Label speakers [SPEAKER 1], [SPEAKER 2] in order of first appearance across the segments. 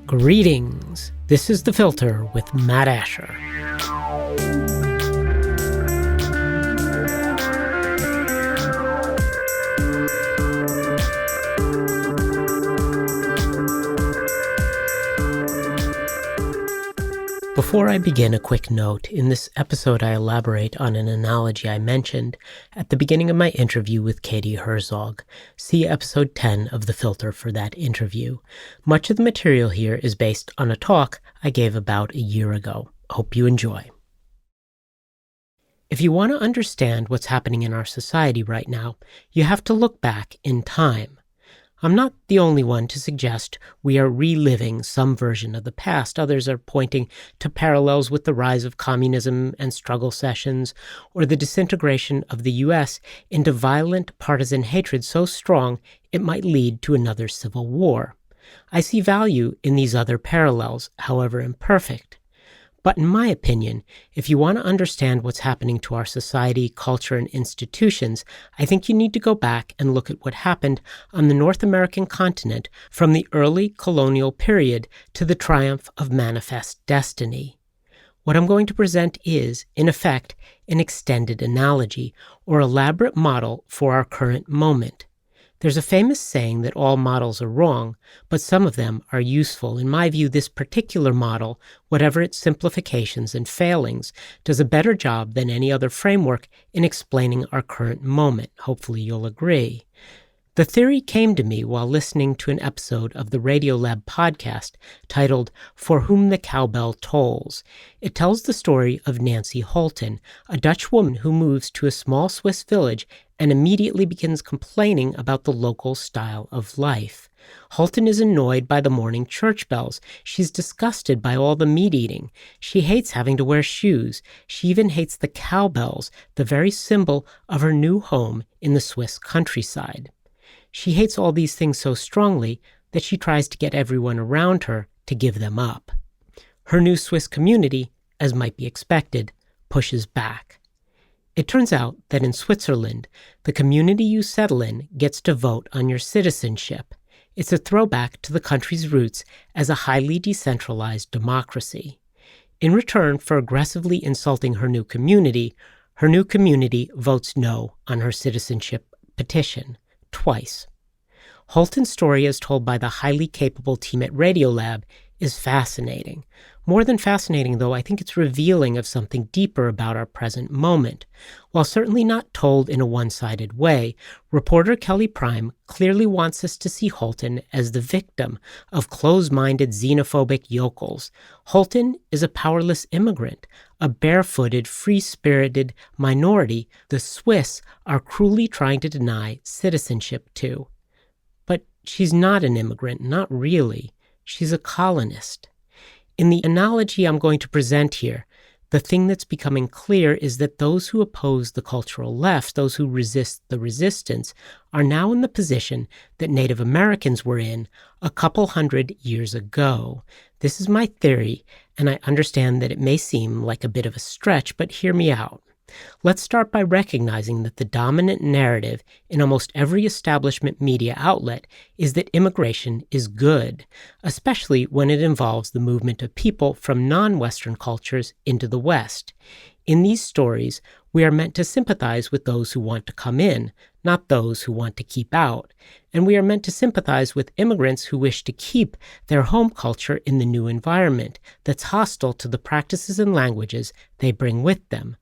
[SPEAKER 1] Greetings. This is The Filter with Matt Asher. Before I begin, a quick note. In this episode, I elaborate on an analogy I mentioned at the beginning of my interview with Katie Herzog. See episode 10 of The Filter for that interview. Much of the material here is based on a talk I gave about a year ago. Hope you enjoy. If you want to understand what's happening in our society right now, you have to look back in time. I'm not the only one to suggest we are reliving some version of the past. Others are pointing to parallels with the rise of communism and struggle sessions, or the disintegration of the U.S. into violent partisan hatred so strong it might lead to another civil war. I see value in these other parallels, however imperfect. But in my opinion, if you want to understand what's happening to our society, culture, and institutions, I think you need to go back and look at what happened on the North American continent from the early colonial period to the triumph of manifest destiny. What I'm going to present is, in effect, an extended analogy or elaborate model for our current moment. There's a famous saying that all models are wrong, but some of them are useful. In my view, this particular model, whatever its simplifications and failings, does a better job than any other framework in explaining our current moment. Hopefully you'll agree. The theory came to me while listening to an episode of the Radiolab podcast titled For Whom the Cowbell Tolls. It tells the story of Nancy Holten, a Dutch woman who moves to a small Swiss village and immediately begins complaining about the local style of life. Holten is annoyed by the morning church bells. She's disgusted by all the meat eating. She hates having to wear shoes. She even hates the cowbells, the very symbol of her new home in the Swiss countryside. She hates all these things so strongly that she tries to get everyone around her to give them up. Her new Swiss community, as might be expected, pushes back. It turns out that in Switzerland, the community you settle in gets to vote on your citizenship. It's a throwback to the country's roots as a highly decentralized democracy. In return for aggressively insulting her new community votes no on her citizenship petition. Twice. Holten's story, as told by the highly capable team at Radiolab, is fascinating. More than fascinating, though, I think it's revealing of something deeper about our present moment. While certainly not told in a one-sided way, reporter Kelly Prime clearly wants us to see Holten as the victim of close-minded xenophobic yokels. Holten is a powerless immigrant, a barefooted, free-spirited minority the Swiss are cruelly trying to deny citizenship to. But she's not an immigrant, not really. She's a colonist. In the analogy I'm going to present here, the thing that's becoming clear is that those who oppose the cultural left, those who resist the resistance, are now in the position that Native Americans were in a couple hundred years ago. This is my theory, and I understand that it may seem like a bit of a stretch, but hear me out. Let's start by recognizing that the dominant narrative in almost every establishment media outlet is that immigration is good, especially when it involves the movement of people from non-Western cultures into the West. In these stories, we are meant to sympathize with those who want to come in, not those who want to keep out. And we are meant to sympathize with immigrants who wish to keep their home culture in the new environment that's hostile to the practices and languages they bring with them.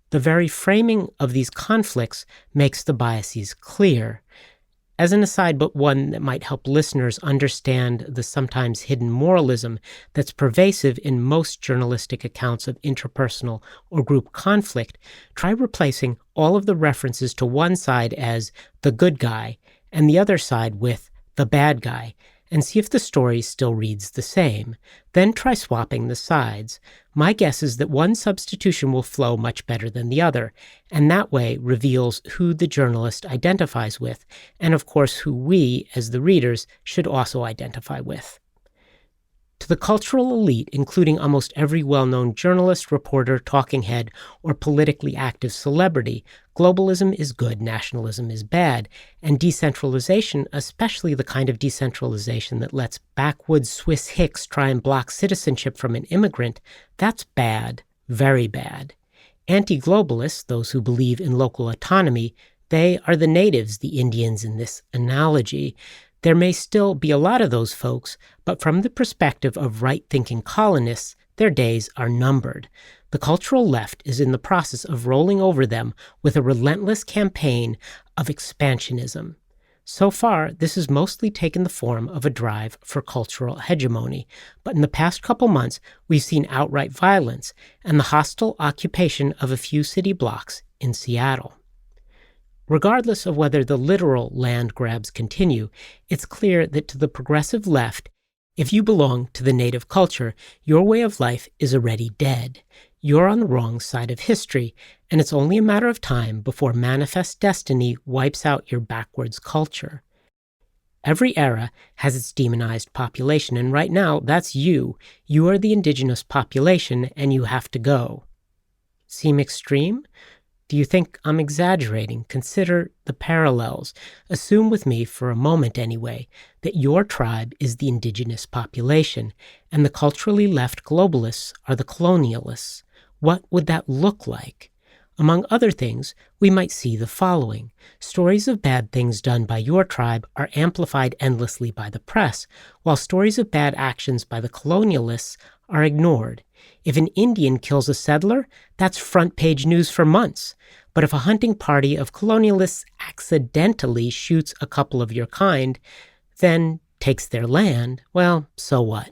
[SPEAKER 1] The very framing of these conflicts makes the biases clear. As an aside, but one that might help listeners understand the sometimes hidden moralism that's pervasive in most journalistic accounts of interpersonal or group conflict, try replacing all of the references to one side as the good guy and the other side with the bad guy, and see if the story still reads the same. Then try swapping the sides. My guess is that one substitution will flow much better than the other, and that way reveals who the journalist identifies with, and of course who we, as the readers, should also identify with. To the cultural elite, including almost every well-known journalist, reporter, talking head, or politically active celebrity, Globalism is good, nationalism is bad, and decentralization, especially the kind of decentralization that lets backwoods Swiss hicks try and block citizenship from an immigrant, that's bad, very bad. Anti-globalists, those who believe in local autonomy, they are the natives, the Indians in this analogy. There may still be a lot of those folks, but from the perspective of right-thinking colonists, their days are numbered. The cultural left is in the process of rolling over them with a relentless campaign of expansionism. So far, this has mostly taken the form of a drive for cultural hegemony, but in the past couple months, we've seen outright violence and the hostile occupation of a few city blocks in Seattle. Regardless of whether the literal land grabs continue, it's clear that to the progressive left, if you belong to the native culture, your way of life is already dead. You're on the wrong side of history, and it's only a matter of time before manifest destiny wipes out your backwards culture. Every era has its demonized population, and right now, that's you. You are the indigenous population, and you have to go. Seem extreme? Do you think I'm exaggerating? Consider the parallels. Assume with me, for a moment anyway, that your tribe is the indigenous population, and the culturally left globalists are the colonialists. What would that look like? Among other things, we might see the following. Stories of bad things done by your tribe are amplified endlessly by the press, while stories of bad actions by the colonialists are ignored. If an Indian kills a settler, that's front-page news for months. But if a hunting party of colonialists accidentally shoots a couple of your kind, then takes their land, well, so what?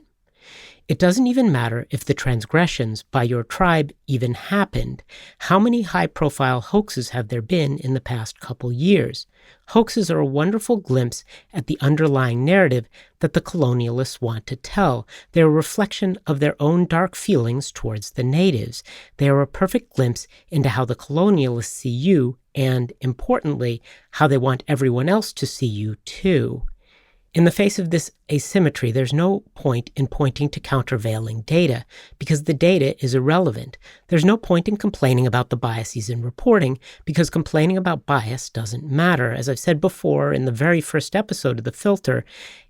[SPEAKER 1] It doesn't even matter if the transgressions by your tribe even happened. How many high-profile hoaxes have there been in the past couple years? Hoaxes are a wonderful glimpse at the underlying narrative that the colonialists want to tell. They're a reflection of their own dark feelings towards the natives. They are a perfect glimpse into how the colonialists see you and, importantly, how they want everyone else to see you too. In the face of this asymmetry, there's no point in pointing to countervailing data, because the data is irrelevant. There's no point in complaining about the biases in reporting, because complaining about bias doesn't matter. As I've said before in the very first episode of The Filter,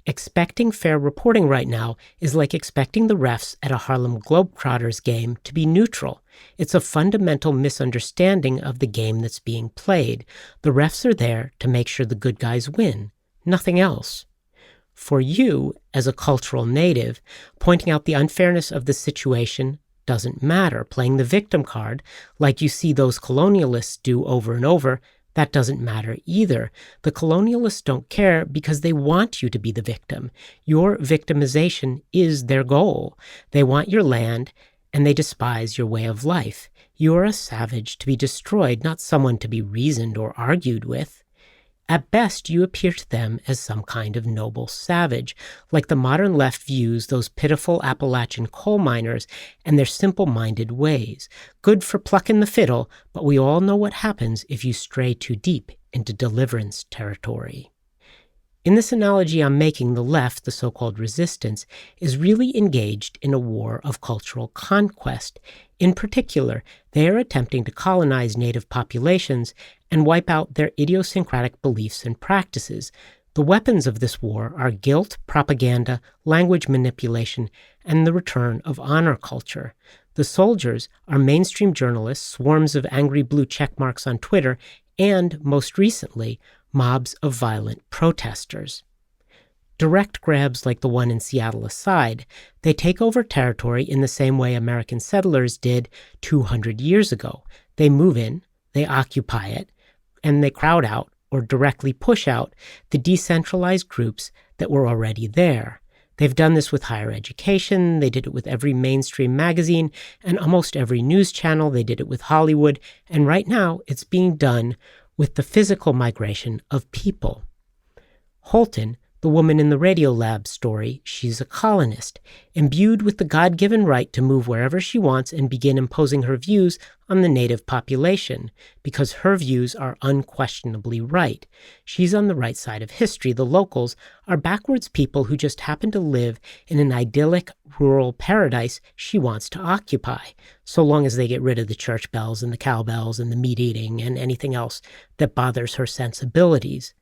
[SPEAKER 1] expecting fair reporting right now is like expecting the refs at a Harlem Globetrotters game to be neutral. It's a fundamental misunderstanding of the game that's being played. The refs are there to make sure the good guys win, nothing else. For you, as a cultural native, pointing out the unfairness of the situation doesn't matter. Playing the victim card, like you see those colonialists do over and over, that doesn't matter either. The colonialists don't care because they want you to be the victim. Your victimization is their goal. They want your land, and they despise your way of life. You're a savage to be destroyed, not someone to be reasoned or argued with. At best, you appear to them as some kind of noble savage, like the modern left views those pitiful Appalachian coal miners and their simple-minded ways. Good for plucking the fiddle, but we all know what happens if you stray too deep into deliverance territory. In this analogy I'm making, the left, the so-called resistance, is really engaged in a war of cultural conquest. In particular, they are attempting to colonize native populations and wipe out their idiosyncratic beliefs and practices. The weapons of this war are guilt, propaganda, language manipulation, and the return of honor culture. The soldiers are mainstream journalists, swarms of angry blue checkmarks on Twitter, and, most recently, mobs of violent protesters. Direct grabs like the one in Seattle aside, they take over territory in the same way American settlers did 200 years ago. They move in, they occupy it, and they crowd out or directly push out the decentralized groups that were already there. They've done this with higher education, they did it with every mainstream magazine and almost every news channel, they did it with Hollywood, and right now it's being done with the physical migration of people. Holten, The woman in the Radiolab story, she's a colonist, imbued with the God-given right to move wherever she wants and begin imposing her views on the native population, because her views are unquestionably right. She's on the right side of history. The locals are backwards people who just happen to live in an idyllic rural paradise she wants to occupy, so long as they get rid of the church bells and the cowbells and the meat eating and anything else that bothers her sensibilities.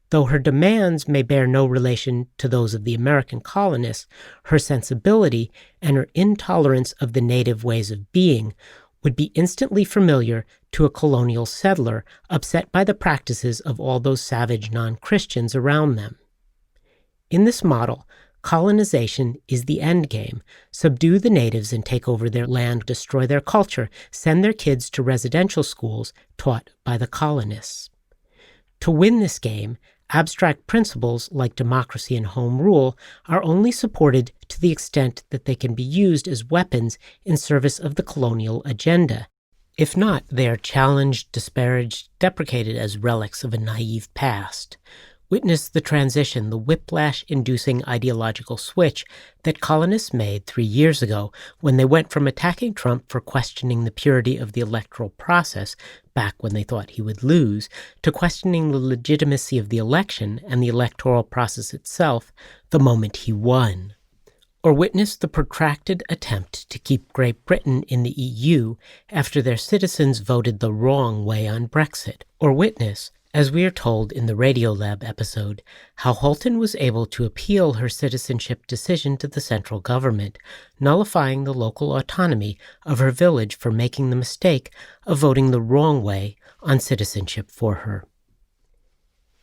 [SPEAKER 1] Though her demands may bear no relation to those of the American colonists, her sensibility and her intolerance of the native ways of being would be instantly familiar to a colonial settler upset by the practices of all those savage non-Christians around them. In this model, colonization is the end game. Subdue the natives and take over their land, destroy their culture, send their kids to residential schools taught by the colonists. To win this game, abstract principles like democracy and home rule are only supported to the extent that they can be used as weapons in service of the colonial agenda. If not, they are challenged, disparaged, deprecated as relics of a naive past. Witness the transition, the whiplash-inducing ideological switch that colonists made 3 years ago when they went from attacking Trump for questioning the purity of the electoral process, back when they thought he would lose, to questioning the legitimacy of the election and the electoral process itself the moment he won. Or witness the protracted attempt to keep Great Britain in the EU after their citizens voted the wrong way on Brexit. Or witness, as we are told in the Radiolab episode, how Holten was able to appeal her citizenship decision to the central government, nullifying the local autonomy of her village for making the mistake of voting the wrong way on citizenship for her.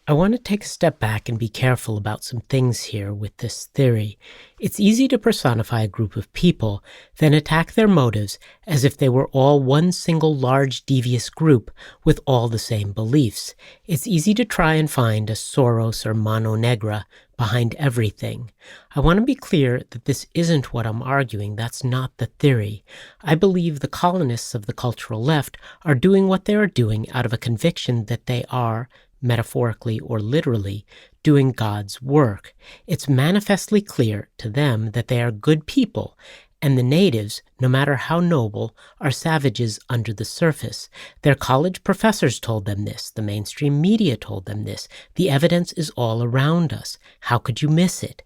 [SPEAKER 1] I want to take a step back and be careful about some things here with this theory. It's easy to personify a group of people, then attack their motives as if they were all one single large devious group with all the same beliefs. It's easy to try and find a Soros or Mano Negra behind everything. I want to be clear that this isn't what I'm arguing. That's not the theory. I believe the colonists of the cultural left are doing what they are doing out of a conviction that they are, metaphorically or literally, doing God's work. It's manifestly clear to them that they are good people, and the natives, no matter how noble, are savages under the surface. Their college professors told them this. The mainstream media told them this. The evidence is all around us. How could you miss it?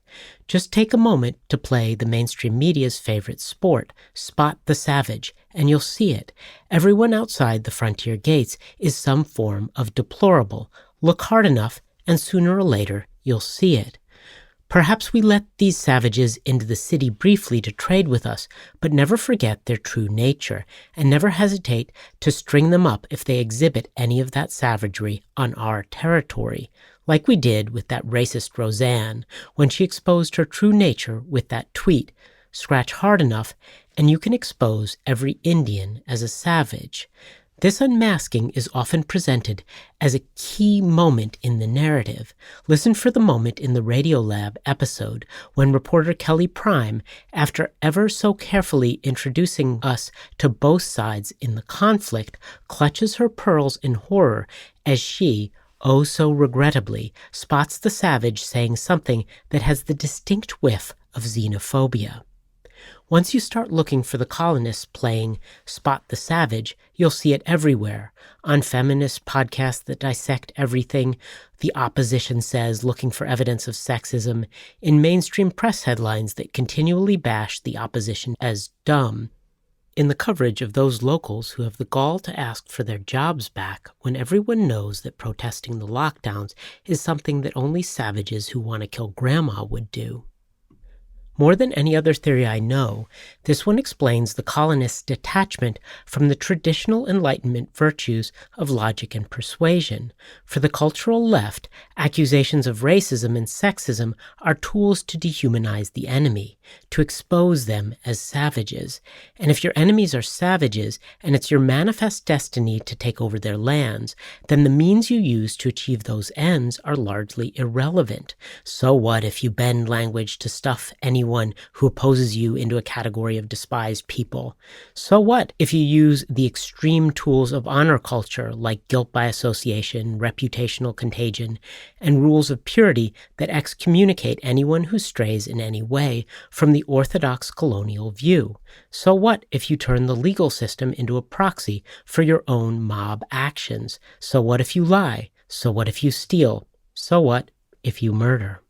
[SPEAKER 1] Just take a moment to play the mainstream media's favorite sport, Spot the Savage, and you'll see it. Everyone outside the frontier gates is some form of deplorable. Look hard enough, and sooner or later, you'll see it. Perhaps we let these savages into the city briefly to trade with us, but never forget their true nature, and never hesitate to string them up if they exhibit any of that savagery on our territory, like we did with that racist Roseanne when she exposed her true nature with that tweet. Scratch hard enough, and you can expose every Indian as a savage. This unmasking is often presented as a key moment in the narrative. Listen for the moment in the Radiolab episode when reporter Kelly Prime, after ever so carefully introducing us to both sides in the conflict, clutches her pearls in horror as she, oh so regrettably, spots the savage saying something that has the distinct whiff of xenophobia. Once you start looking for the colonists playing Spot the Savage, you'll see it everywhere. On feminist podcasts that dissect everything, the opposition says, looking for evidence of sexism, in mainstream press headlines that continually bash the opposition as dumb, in the coverage of those locals who have the gall to ask for their jobs back when everyone knows that protesting the lockdowns is something that only savages who want to kill grandma would do. More than any other theory I know, this one explains the colonists' detachment from the traditional Enlightenment virtues of logic and persuasion. For the cultural left, accusations of racism and sexism are tools to dehumanize the enemy, to expose them as savages. And if your enemies are savages, and it's your manifest destiny to take over their lands, then the means you use to achieve those ends are largely irrelevant. So what if you bend language to stuff anyone anyone who opposes you into a category of despised people. So what if you use the extreme tools of honor culture like guilt by association, reputational contagion, and rules of purity that excommunicate anyone who strays in any way from the orthodox colonial view? So what if you turn the legal system into a proxy for your own mob actions? So what if you lie? So what if you steal? So what if you murder?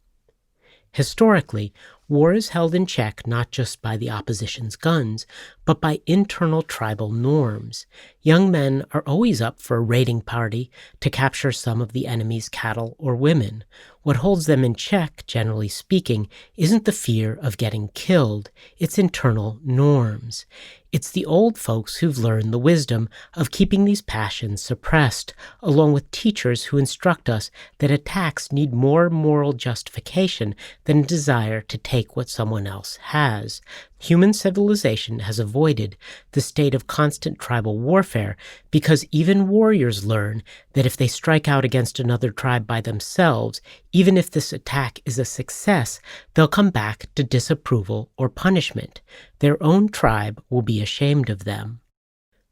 [SPEAKER 1] Historically, war is held in check not just by the opposition's guns, but by internal tribal norms. Young men are always up for a raiding party to capture some of the enemy's cattle or women. What holds them in check, generally speaking, isn't the fear of getting killed, it's internal norms. It's the old folks who've learned the wisdom of keeping these passions suppressed, along with teachers who instruct us that attacks need more moral justification than a desire to take what someone else has. Human civilization has avoided the state of constant tribal warfare because even warriors learn that if they strike out against another tribe by themselves, even if this attack is a success, they'll come back to disapproval or punishment. Their own tribe will be ashamed of them.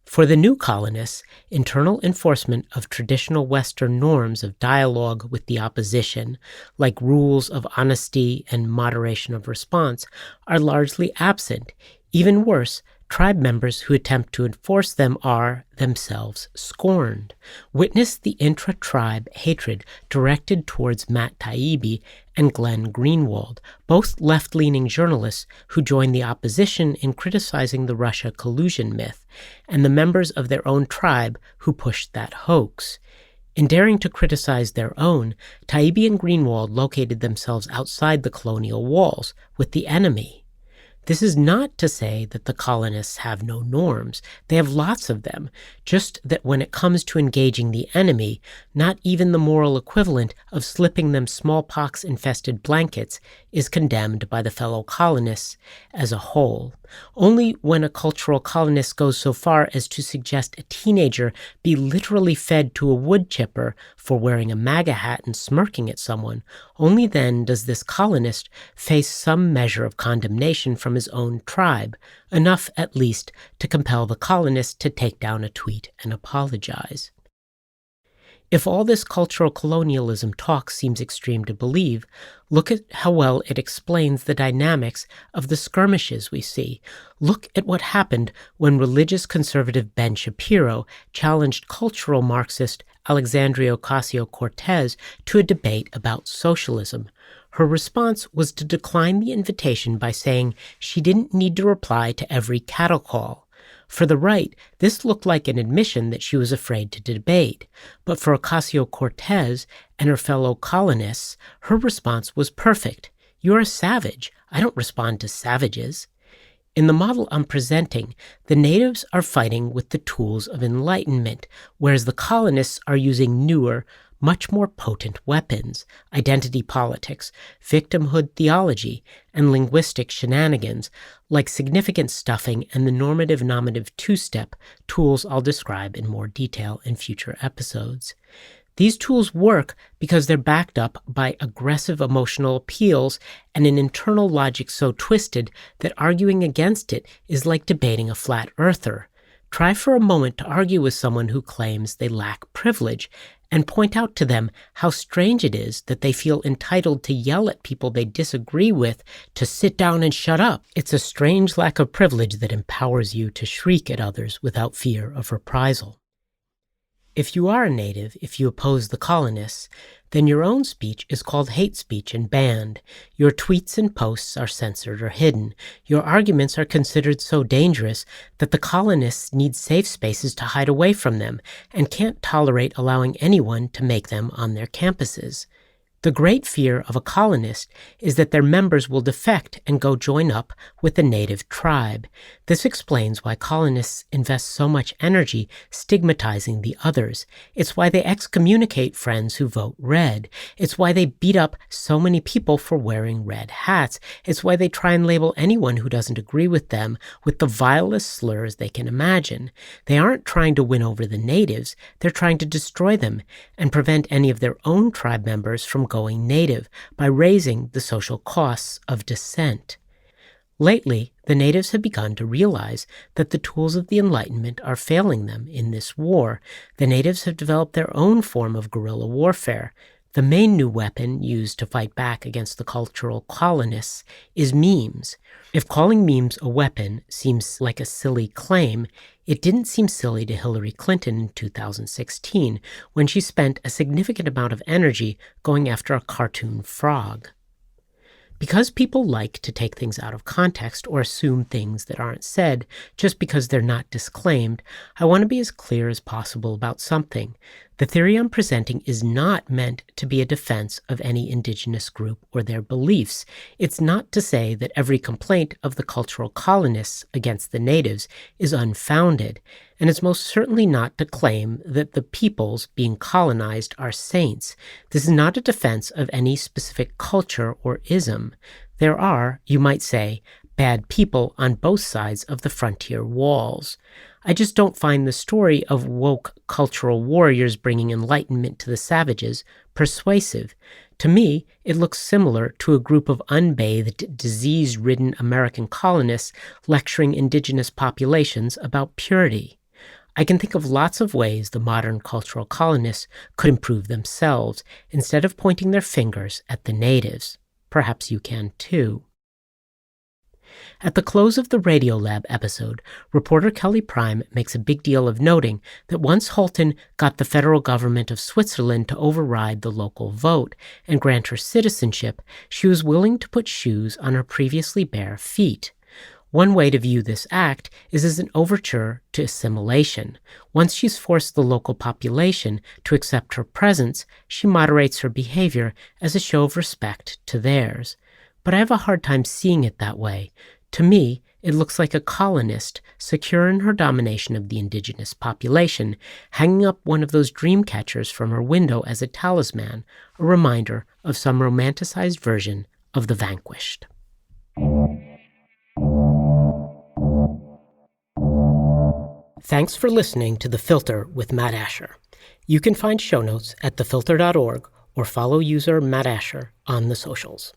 [SPEAKER 1] For the new colonists, internal enforcement of traditional Western norms of dialogue with the opposition, like rules of honesty and moderation of response, are largely absent. Even worse, tribe members who attempt to enforce them are, themselves, scorned. Witness the intra-tribe hatred directed towards Matt Taibbi and Glenn Greenwald, both left-leaning journalists who joined the opposition in criticizing the Russia collusion myth, and the members of their own tribe who pushed that hoax. In daring to criticize their own, Taibbi and Greenwald located themselves outside the colonial walls, with the enemy. This is not to say that the colonists have no norms. They have lots of them, just that when it comes to engaging the enemy, not even the moral equivalent of slipping them smallpox-infested blankets is condemned by the fellow colonists as a whole. Only when a cultural colonist goes so far as to suggest a teenager be literally fed to a wood chipper for wearing a MAGA hat and smirking at someone, only then does this colonist face some measure of condemnation from his own tribe, enough at least to compel the colonist to take down a tweet and apologize. If all this cultural colonialism talk seems extreme to believe, look at how well it explains the dynamics of the skirmishes we see. Look at what happened when religious conservative Ben Shapiro challenged cultural Marxist Alexandria Ocasio-Cortez to a debate about socialism. Her response was to decline the invitation by saying she didn't need to reply to every cattle call. For the right, this looked like an admission that she was afraid to debate. But for Ocasio-Cortez and her fellow colonists, her response was perfect. "You're a savage. I don't respond to savages." In the model I'm presenting, the natives are fighting with the tools of enlightenment, whereas the colonists are using newer, much more potent weapons: identity politics, victimhood theology, and linguistic shenanigans, like significant stuffing and the normative-nominative two-step, tools I'll describe in more detail in future episodes. These tools work because they're backed up by aggressive emotional appeals and an internal logic so twisted that arguing against it is like debating a flat earther. Try for a moment to argue with someone who claims they lack privilege and point out to them how strange it is that they feel entitled to yell at people they disagree with to sit down and shut up. It's a strange lack of privilege that empowers you to shriek at others without fear of reprisal. If you are a native, if you oppose the colonists, then your own speech is called hate speech and banned. Your tweets and posts are censored or hidden. Your arguments are considered so dangerous that the colonists need safe spaces to hide away from them and can't tolerate allowing anyone to make them on their campuses. The great fear of a colonist is that their members will defect and go join up with the native tribe. This explains why colonists invest so much energy stigmatizing the others. It's why they excommunicate friends who vote red. It's why they beat up so many people for wearing red hats. It's why they try and label anyone who doesn't agree with them with the vilest slurs they can imagine. They aren't trying to win over the natives. They're trying to destroy them and prevent any of their own tribe members from going native by raising the social costs of dissent. Lately, the natives have begun to realize that the tools of the Enlightenment are failing them in this war. The natives have developed their own form of guerrilla warfare. The main new weapon used to fight back against the cultural colonists is memes. If calling memes a weapon seems like a silly claim, it didn't seem silly to Hillary Clinton in 2016 when she spent a significant amount of energy going after a cartoon frog. Because people like to take things out of context or assume things that aren't said just because they're not disclaimed, I want to be as clear as possible about something. The theory I'm presenting is not meant to be a defense of any indigenous group or their beliefs. It's not to say that every complaint of the cultural colonists against the natives is unfounded, and it's most certainly not to claim that the peoples being colonized are saints. This is not a defense of any specific culture or ism. There are, you might say, bad people on both sides of the frontier walls. I just don't find the story of woke cultural warriors bringing enlightenment to the savages persuasive. To me, it looks similar to a group of unbathed, disease-ridden American colonists lecturing indigenous populations about purity. I can think of lots of ways the modern cultural colonists could improve themselves instead of pointing their fingers at the natives. Perhaps you can too. At the close of the Radiolab episode, reporter Kelly Prime makes a big deal of noting that once Holten got the federal government of Switzerland to override the local vote and grant her citizenship, she was willing to put shoes on her previously bare feet. One way to view this act is as an overture to assimilation. Once she's forced the local population to accept her presence, she moderates her behavior as a show of respect to theirs. But I have a hard time seeing it that way. To me, it looks like a colonist, secure in her domination of the indigenous population, hanging up one of those dream catchers from her window as a talisman, a reminder of some romanticized version of the vanquished. Thanks for listening to The Filter with Matt Asher. You can find show notes at thefilter.org or follow user Matt Asher on the socials.